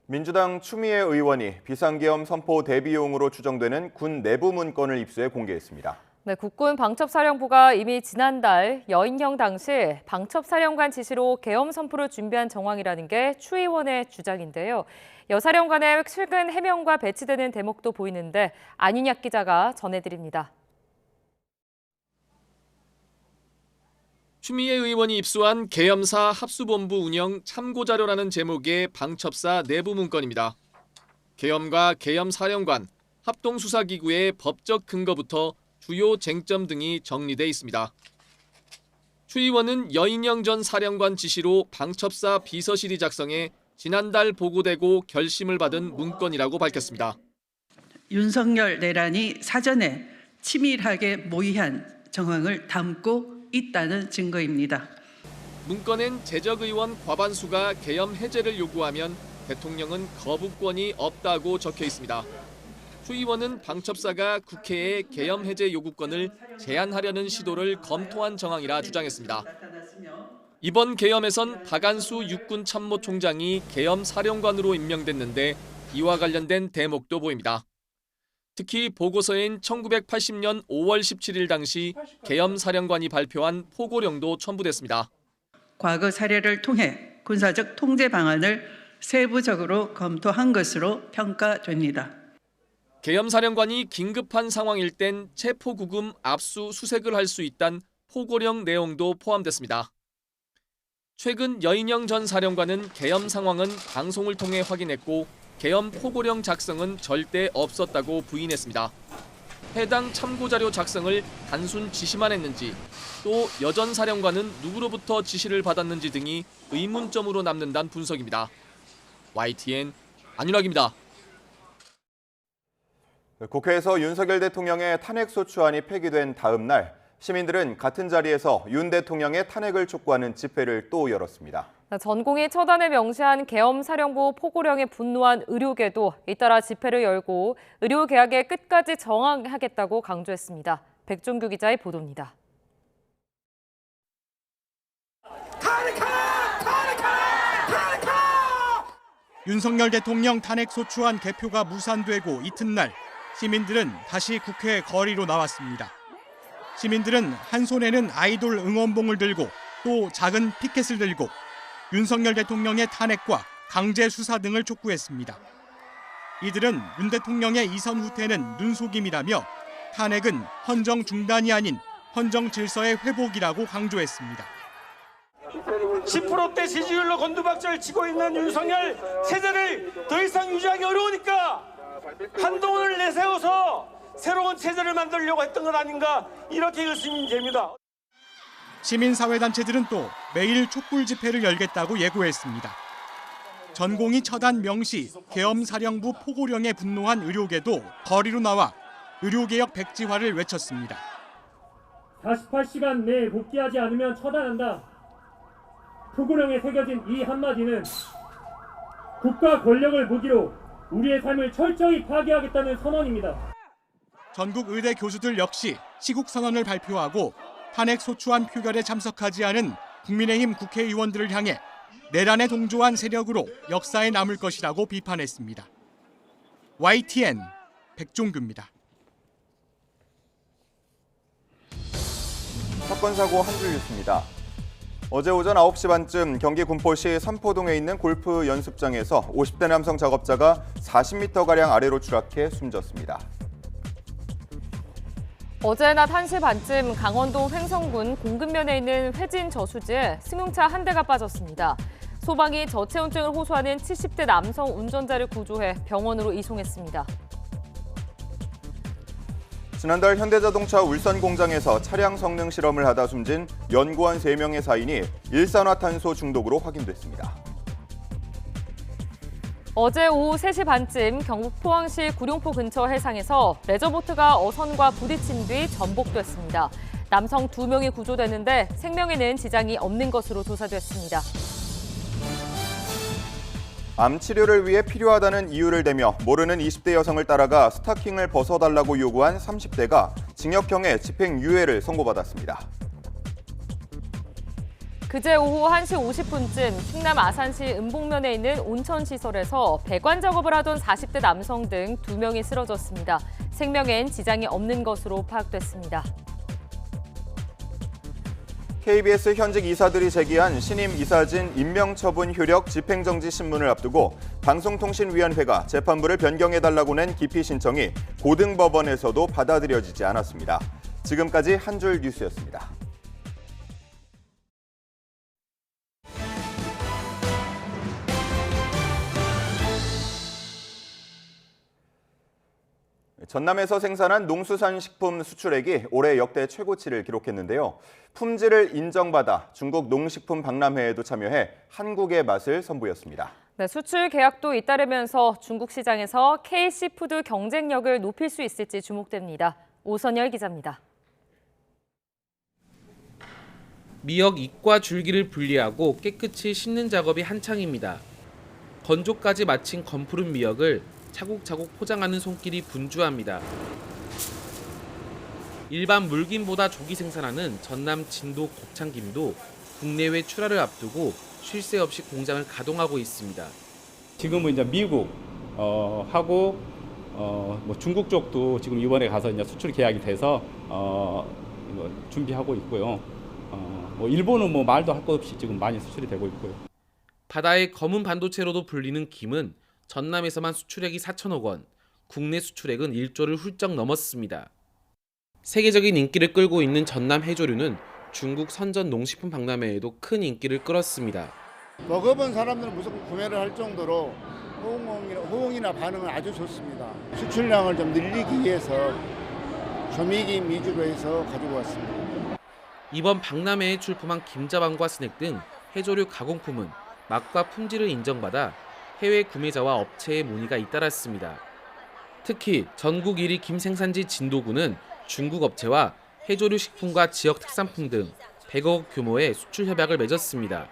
민주당 추미애 의원이 비상계엄 선포 대비용으로 추정되는 군 내부 문건을 입수해 공개했습니다. 네, 국군 방첩사령부가 이미 지난달 여인형 당시 방첩사령관 지시로 계엄 선포를 준비한 정황이라는 게 추 의원의 주장인데요. 여 사령관의 최근 해명과 배치되는 대목도 보이는데 안윤약 기자가 전해드립니다. 추미애 의원이 입수한 계엄사 합수본부 운영 참고자료라는 제목의 방첩사 내부 문건입니다. 계엄과 계엄사령관, 합동수사기구의 법적 근거부터 주요 쟁점 등이 정리돼 있습니다. 추 의원은 여인영 전 사령관 지시로 방첩사 비서실이 작성해 지난달 보고되고 결심을 받은 문건이라고 밝혔습니다. 윤석열 내란이 사전에 치밀하게 모의한 정황을 담고 있다는 증거입니다. 문건엔 재적 의원 과반수가 계엄 해제를 요구하면 대통령은 거부권이 없다고 적혀 있습니다. 추 의원은 방첩사가 국회에 계엄 해제 요구권을 제한하려는 시도를 검토한 정황이라 주장했습니다. 이번 계엄에선 박안수 육군참모총장이 계엄 사령관으로 임명됐는데 이와 관련된 대목도 보입니다. 특히 보고서엔 1980년 5월 17일 당시 계엄 사령관이 발표한 포고령도 첨부됐습니다. 과거 사례를 통해 군사적 통제 방안을 세부적으로 검토한 것으로 평가됩니다. 계엄 사령관이 긴급한 상황일 땐 체포구금 압수수색을 할 수 있다는 포고령 내용도 포함됐습니다. 최근 여인영 전 사령관은 계엄 상황은 방송을 통해 확인했고 계엄 포고령 작성은 절대 없었다고 부인했습니다. 해당 참고자료 작성을 단순 지시만 했는지 또 여 전 사령관은 누구로부터 지시를 받았는지 등이 의문점으로 남는다는 분석입니다. YTN 안윤학입니다. 국회에서 윤석열 대통령의 탄핵소추안이 폐기된 다음 날 시민들은 같은 자리에서 윤 대통령의 탄핵을 촉구하는 집회를 또 열었습니다. 전공이 처단을 명시한 계엄사령부 포고령에 분노한 의료계도 잇따라 집회를 열고 의료개혁에 끝까지 저항하겠다고 강조했습니다. 백종규 기자의 보도입니다. 윤석열 대통령 탄핵소추안 개표가 무산되고 이튿날 시민들은 다시 국회 거리로 나왔습니다. 시민들은 한 손에는 아이돌 응원봉을 들고 또 작은 피켓을 들고 윤석열 대통령의 탄핵과 강제 수사 등을 촉구했습니다. 이들은 윤 대통령의 이선 후퇴는 눈속임이라며 탄핵은 헌정 중단이 아닌 헌정 질서의 회복이라고 강조했습니다. 10%대 지지율로 곤두박질 치고 있는 윤석열 체제를 더 이상 유지하기 어려우니까 한동훈을 내세워서 새로운 체제를 만들려고 했던 것 아닌가 이렇게 의심이 됩니다. 시민사회단체들은 또 매일 촛불 집회를 열겠다고 예고했습니다. 전공이 처단 명시 계엄사령부 포고령에 분노한 의료계도 거리로 나와 의료개혁 백지화를 외쳤습니다. 48시간 내에 복귀하지 않으면 처단한다. 포고령에 새겨진 이 한마디는 국가 권력을 무기로 우리의 삶을 철저히 파괴하겠다는 선언입니다. 전국 의대 교수들 역시 시국선언을 발표하고 탄핵소추안 표결에 참석하지 않은 국민의힘 국회의원들을 향해 내란에 동조한 세력으로 역사에 남을 것이라고 비판했습니다. YTN 백종규입니다. 사건 사고 한 줄 뉴스입니다. 어제 오전 9시 반쯤 경기 군포시 삼포동에 있는 골프 연습장에서 50대 남성 작업자가 40m가량 아래로 추락해 숨졌습니다. 어제 낮 1시 반쯤 강원도 횡성군 공급면에 있는 회진 저수지에 승용차 한 대가 빠졌습니다. 소방이 저체온증을 호소하는 70대 남성 운전자를 구조해 병원으로 이송했습니다. 지난달 현대자동차 울산 공장에서 차량 성능 실험을 하다 숨진 연구원 3명의 사인이 일산화탄소 중독으로 확인됐습니다. 어제 오후 3시 반쯤 경북 포항시 구룡포 근처 해상에서 레저보트가 어선과 부딪힌 뒤 전복됐습니다. 남성 2명이 구조됐는데 생명에는 지장이 없는 것으로 조사됐습니다. 암 치료를 위해 필요하다는 이유를 대며 모르는 20대 여성을 따라가 스타킹을 벗어달라고 요구한 30대가 징역형의 집행유예를 선고받았습니다. 그제 오후 1시 50분쯤 충남 아산시 은봉면에 있는 온천시설에서 배관 작업을 하던 40대 남성 등 2명이 쓰러졌습니다. 생명엔 지장이 없는 것으로 파악됐습니다. KBS 현직 이사들이 제기한 신임 이사진 임명처분 효력 집행정지 신문을 앞두고 방송통신위원회가 재판부를 변경해달라고 낸 기피 신청이 고등법원에서도 받아들여지지 않았습니다. 지금까지 한 줄 뉴스였습니다. 전남에서 생산한 농수산식품 수출액이 올해 역대 최고치를 기록했는데요. 품질을 인정받아 중국 농식품 박람회에도 참여해 한국의 맛을 선보였습니다. 네, 수출 계약도 잇따르면서 중국 시장에서 KC푸드 경쟁력을 높일 수 있을지 주목됩니다. 오선열 기자입니다. 미역 잎과 줄기를 분리하고 깨끗이 씻는 작업이 한창입니다. 건조까지 마친 검푸른 미역을 차곡차곡 포장하는 손길이 분주합니다. 일반 물김보다 조기 생산하는 전남 진도 곱창김도 국내외 출하를 앞두고 쉴 새 없이 공장을 가동하고 있습니다. 지금은 이제 미국 하고 뭐 중국 쪽도 지금 이번에 가서 이제 수출 계약이 돼서 준비하고 있고요. 뭐 일본은 뭐 말도 할 것 없이 지금 많이 수출이 되고 있고요. 바다의 검은 반도체로도 불리는 김은 전남에서만 수출액이 4천억 원, 국내 수출액은 1조를 훌쩍 넘었습니다. 세계적인 인기를 끌고 있는 전남 해조류는 중국 선전 농식품 박람회에도 큰 인기를 끌었습니다. 먹어본 사람들은 무조건 구매를 할 정도로 호응이나 반응은 아주 좋습니다. 수출량을 좀 늘리기 위해서 조미김 위주로 해서 가지고 왔습니다. 이번 박람회에 출품한 김자반과 스낵 등 해조류 가공품은 맛과 품질을 인정받아 해외 구매자와 업체의 문의가 잇따랐습니다. 특히 전국 1위 김 생산지 진도구는 중국 업체와 해조류 식품과 지역 특산품 등 100억 규모의 수출 협약을 맺었습니다.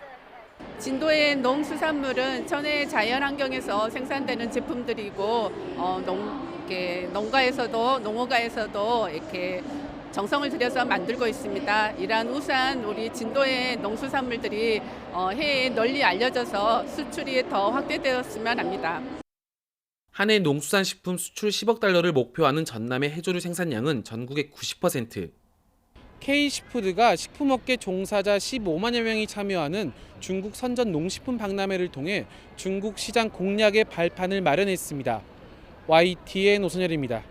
진도의 농수산물은 천혜의 자연환경에서 생산되는 제품들이고 농가에서도 농어가에서도 이렇게 정성을 들여서 만들고 있습니다. 이러한 우수한 우리 진도의 농수산물들이 해외에 널리 알려져서 수출이 더 확대되었으면 합니다. 한 해 농수산식품 수출 10억 달러를 목표하는 전남의 해조류 생산량은 전국의 90%. K시푸드가 식품업계 종사자 15만여 명이 참여하는 중국 선전 농식품 박람회를 통해 중국 시장 공략의 발판을 마련했습니다. YTN 오선열입니다.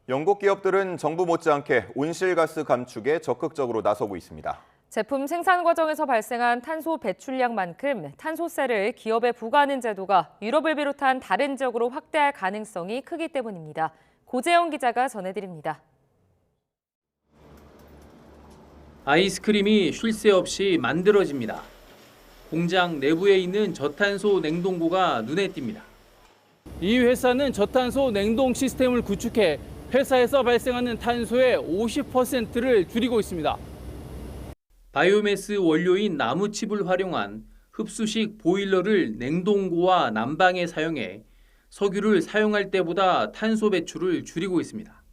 영국 기업들은 정부 못지않게 온실가스 감축에 적극적으로 나서고 있습니다. 제품 생산 과정에서 발생한 탄소 배출량만큼 탄소세를 기업에 부과하는 제도가 유럽을 비롯한 다른 지역으로 확대할 가능성이 크기 때문입니다. 고재영 기자가 전해드립니다. 아이스크림이 쉴 새 없이 만들어집니다. 공장 내부에 있는 저탄소 냉동고가 눈에 띕니다. 이 회사는 저탄소 냉동 시스템을 구축해 회사에서 발생하는 탄소의 50%를 줄이고 있습니다. 바이오매스 원료인 나무칩을 활용한 흡수식 보일러를 냉동고와 난방에 사용해 석유를 사용할 때보다 탄소 배출을 줄이고 있습니다.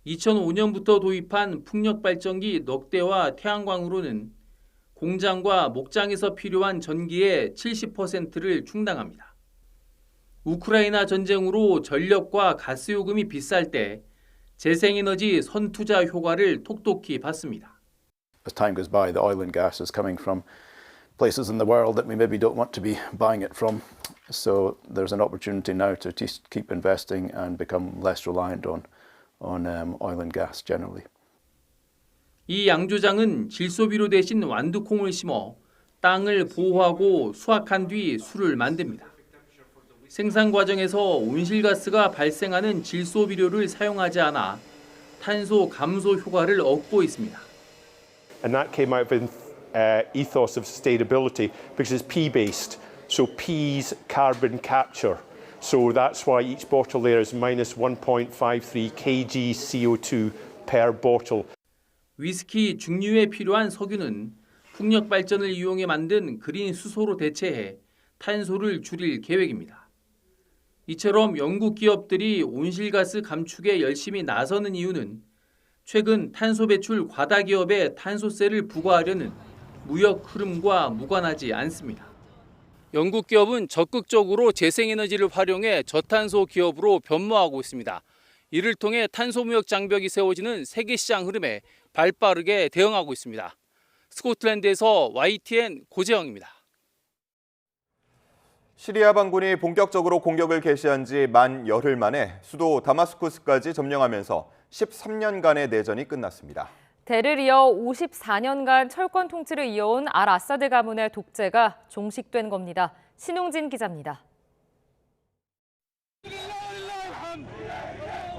2005년부터 도입한 풍력발전기 넉 대와 태양광으로는 공장과 목장에서 필요한 전기의 70%를 충당합니다. 우크라이나 전쟁으로 전력과 가스 요금이 비쌀 때 재생에너지 선투자 효과를 톡톡히 봤습니다. As time goes by, the oil and gas is coming from places in the world that we maybe don't want to be buying it from. So there's an opportunity now to keep investing and become less reliant on oil and gas generally. 이 양조장은 질소비료 대신 완두콩을 심어 땅을 보호하고 수확한 뒤 술을 만듭니다. 생산 과정에서 온실가스가 발생하는 질소비료를 사용하지 않아 탄소 감소 효과를 얻고 있습니다. And that came out of an ethos of sustainability because it's pea-based. So peas carbon capture. So that's why each bottle there is minus 1.53 kg CO2 per bottle. 위스키 증류에 필요한 석유는 풍력 발전을 이용해 만든 그린 수소로 대체해 탄소를 줄일 계획입니다. 이처럼 영국 기업들이 온실가스 감축에 열심히 나서는 이유는 최근 탄소 배출 과다 기업에 탄소세를 부과하려는 무역 흐름과 무관하지 않습니다. 영국 기업은 적극적으로 재생에너지를 활용해 저탄소 기업으로 변모하고 있습니다. 이를 통해 탄소 무역 장벽이 세워지는 세계 시장 흐름에 발빠르게 대응하고 있습니다. 스코틀랜드에서 YTN 고재영입니다. 시리아 반군이 본격적으로 공격을 개시한 지 만 열흘 만에 수도 다마스쿠스까지 점령하면서 13년간의 내전이 끝났습니다. 대를 이어 54년간 철권 통치를 이어온 알 아사드 가문의 독재가 종식된 겁니다. 신웅진 기자입니다.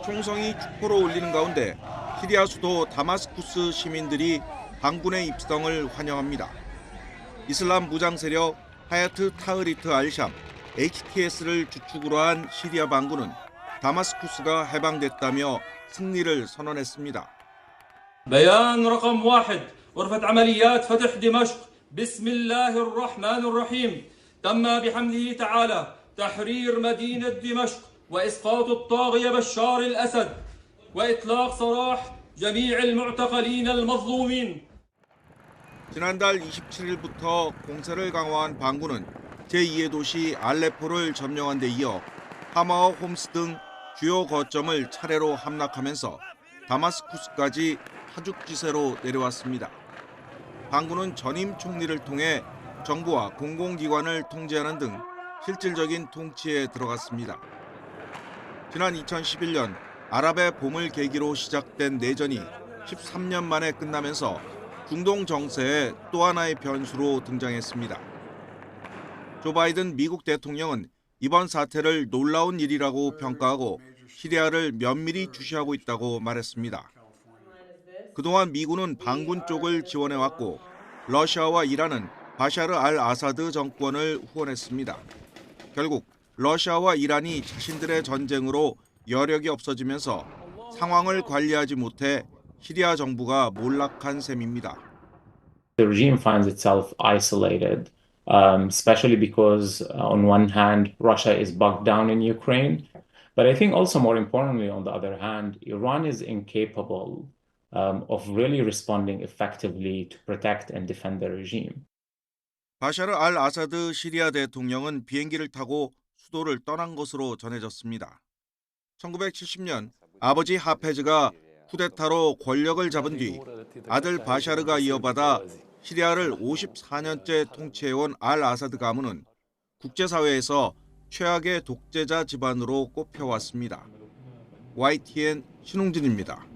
총성이 축포로 울리는 가운데 시리아 수도 다마스쿠스 시민들이 반군의 입성을 환영합니다. 이슬람 무장 세력 하야트 타흐리트 알샴 HTS를 주축으로 한 시리아 반군은 다마스쿠스가 해방됐다며 승리를 선언했습니다. بيان رقم 1 غرفة عمليات فتح دمشق بسم الله الرحمن الرحيم تم بحمده تعالى تحرير مدينة دمشق وإسقاط الطاغية بشار الأسد وإطلاق سراح جميع المعتقلين المظلومين. 지난달 27일부터 공세를 강화한 반군은 제2의 도시 알레포를 점령한 데 이어 하마와 홈스 등 주요 거점을 차례로 함락하면서 다마스쿠스까지 하죽지세로 내려왔습니다. 반군은 전임 총리를 통해 정부와 공공기관을 통제하는 등 실질적인 통치에 들어갔습니다. 지난 2011년 아랍의 봄을 계기로 시작된 내전이 13년 만에 끝나면서 중동 정세의 또 하나의 변수로 등장했습니다. 조 바이든 미국 대통령은 이번 사태를 놀라운 일이라고 평가하고 시리아를 면밀히 주시하고 있다고 말했습니다. 그동안 미군은 반군 쪽을 지원해왔고 러시아와 이란은 바샤르 알 아사드 정권을 후원했습니다. 결국 러시아와 이란이 자신들의 전쟁으로 여력이 없어지면서 상황을 관리하지 못해 시리아 정부가 몰락한 셈입니다. The regime finds itself isolated, especially because on one hand, Russia is bogged down in Ukraine. But I think also more importantly, on the other hand, Iran is incapable of really responding effectively to protect and defend the regime. 바샤르 알 아사드 시리아 대통령은 비행기를 타고 수도를 떠난 것으로 전해졌습니다. 1970년 아버지 하페즈가 쿠데타로 권력을 잡은 뒤 아들 바샤르가 이어받아 시리아를 54년째 통치해온 알 아사드 가문은 국제사회에서 최악의 독재자 집안으로 꼽혀왔습니다. YTN 신웅진입니다.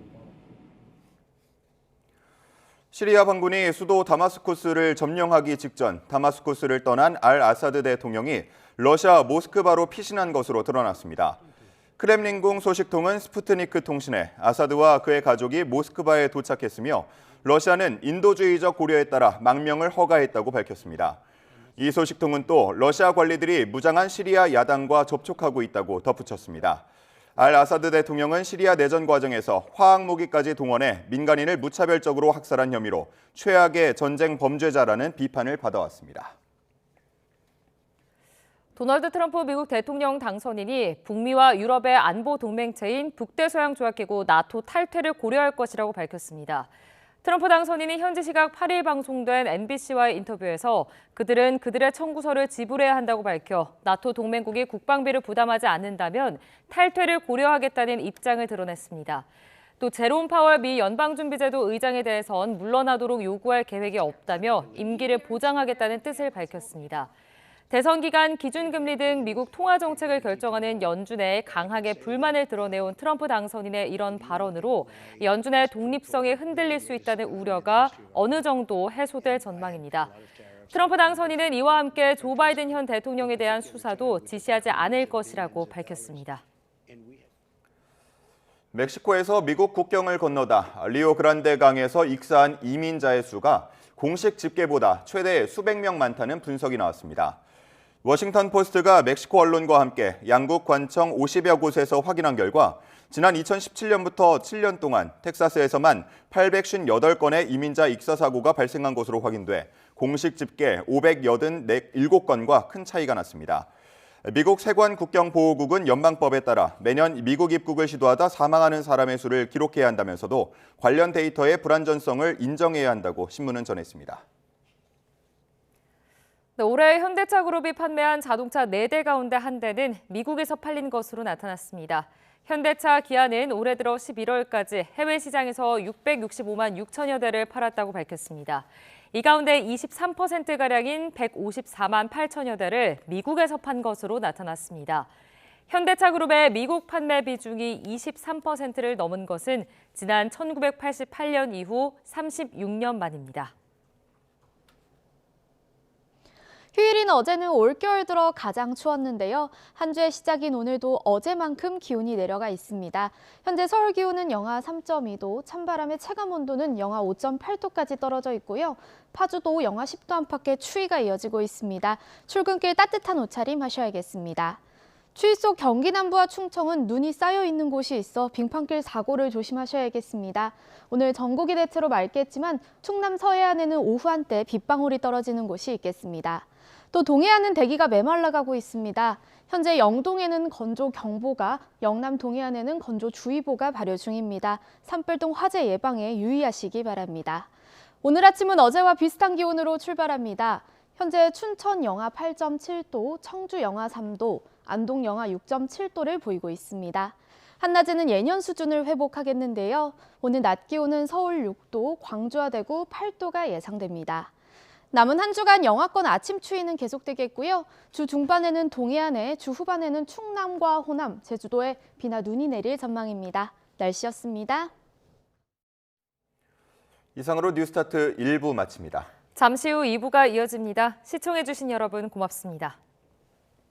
시리아 반군이 수도 다마스쿠스를 점령하기 직전 다마스쿠스를 떠난 알 아사드 대통령이 러시아 모스크바로 피신한 것으로 드러났습니다. 크렘린궁 소식통은 스푸트니크 통신에 아사드와 그의 가족이 모스크바에 도착했으며 러시아는 인도주의적 고려에 따라 망명을 허가했다고 밝혔습니다. 이 소식통은 또 러시아 관리들이 무장한 시리아 야당과 접촉하고 있다고 덧붙였습니다. 알 아사드 대통령은 시리아 내전 과정에서 화학무기까지 동원해 민간인을 무차별적으로 학살한 혐의로 최악의 전쟁 범죄자라는 비판을 받아왔습니다. 도널드 트럼프 미국 대통령 당선인이 북미와 유럽의 안보 동맹체인 북대서양조약기구 나토 탈퇴를 고려할 것이라고 밝혔습니다. 트럼프 당선인이 현지 시각 8일 방송된 MBC와의 인터뷰에서 그들은 그들의 청구서를 지불해야 한다고 밝혀 나토 동맹국이 국방비를 부담하지 않는다면 탈퇴를 고려하겠다는 입장을 드러냈습니다. 또 제롬 파월 미 연방준비제도 의장에 대해선 물러나도록 요구할 계획이 없다며 임기를 보장하겠다는 뜻을 밝혔습니다. 대선 기간 기준금리 등 미국 통화정책을 결정하는 연준에 강하게 불만을 드러내온 트럼프 당선인의 이런 발언으로 연준의 독립성이 흔들릴 수 있다는 우려가 어느 정도 해소될 전망입니다. 트럼프 당선인은 이와 함께 조 바이든 현 대통령에 대한 수사도 지시하지 않을 것이라고 밝혔습니다. 멕시코에서 미국 국경을 건너다 리오그란데 강에서 익사한 이민자의 수가 공식 집계보다 최대 수백 명 많다는 분석이 나왔습니다. 워싱턴 포스트가 멕시코 언론과 함께 양국 관청 50여 곳에서 확인한 결과 지난 2017년부터 7년 동안 텍사스에서만 858건의 이민자 익사 사고가 발생한 것으로 확인돼 공식 집계 587건과 큰 차이가 났습니다. 미국 세관 국경보호국은 연방법에 따라 매년 미국 입국을 시도하다 사망하는 사람의 수를 기록해야 한다면서도 관련 데이터의 불완전성을 인정해야 한다고 신문은 전했습니다. 올해 현대차 그룹이 판매한 자동차 4대 가운데 한 대는 미국에서 팔린 것으로 나타났습니다. 현대차 기아는 올해 들어 11월까지 해외 시장에서 665만 6천여 대를 팔았다고 밝혔습니다. 이 가운데 23%가량인 154만 8천여 대를 미국에서 판 것으로 나타났습니다. 현대차 그룹의 미국 판매 비중이 23%를 넘은 것은 지난 1988년 이후 36년 만입니다. 휴일인 어제는 올겨울 들어 가장 추웠는데요. 한 주의 시작인 오늘도 어제만큼 기온이 내려가 있습니다. 현재 서울 기온은 영하 3.2도, 찬바람의 체감 온도는 영하 5.8도까지 떨어져 있고요. 파주도 영하 10도 안팎의 추위가 이어지고 있습니다. 출근길 따뜻한 옷차림 하셔야겠습니다. 추위 속 경기 남부와 충청은 눈이 쌓여 있는 곳이 있어 빙판길 사고를 조심하셔야겠습니다. 오늘 전국이 대체로 맑겠지만 충남 서해안에는 오후 한때 빗방울이 떨어지는 곳이 있겠습니다. 또 동해안은 대기가 메말라가고 있습니다. 현재 영동에는 건조경보가, 영남 동해안에는 건조주의보가 발효 중입니다. 산불 등 화재 예방에 유의하시기 바랍니다. 오늘 아침은 어제와 비슷한 기온으로 출발합니다. 현재 춘천 영하 8.7도, 청주 영하 3도, 안동 영하 6.7도를 보이고 있습니다. 한낮에는 예년 수준을 회복하겠는데요. 오늘 낮 기온은 서울 6도, 광주와 대구 8도가 예상됩니다. 남은 한 주간 영하권 아침 추위는 계속되겠고요. 주 중반에는 동해안에, 주 후반에는 충남과 호남, 제주도에 비나 눈이 내릴 전망입니다. 날씨였습니다. 이상으로 뉴스타트 1부 마칩니다. 잠시 후 2부가 이어집니다. 시청해주신 여러분 고맙습니다.